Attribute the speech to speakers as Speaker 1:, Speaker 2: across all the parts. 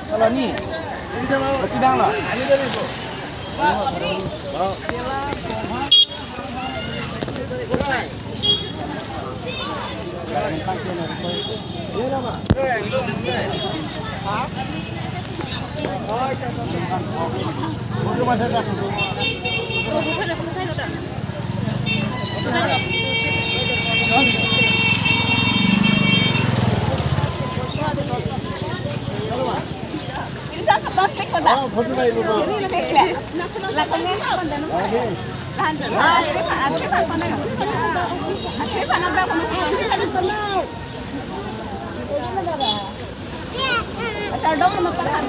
Speaker 1: Kalau ni, kopi dang lah. Ini dari tu.
Speaker 2: Là con nghe không? Là anh tự hai cái phản con này cái phản ăn bao con này đâu mà con ăn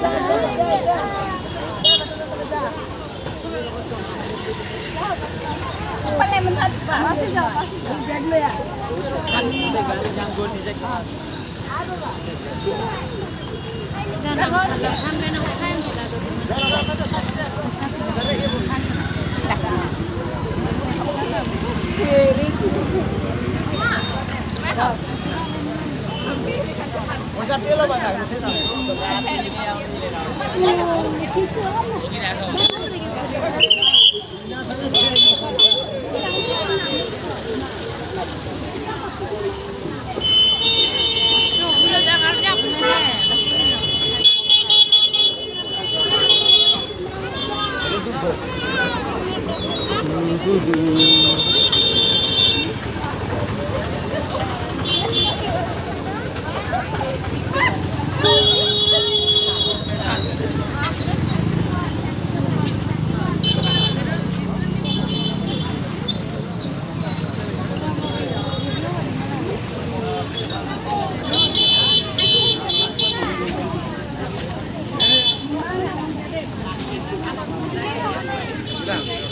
Speaker 2: con này mình thật và bây giờ biết luôn à
Speaker 1: Dang.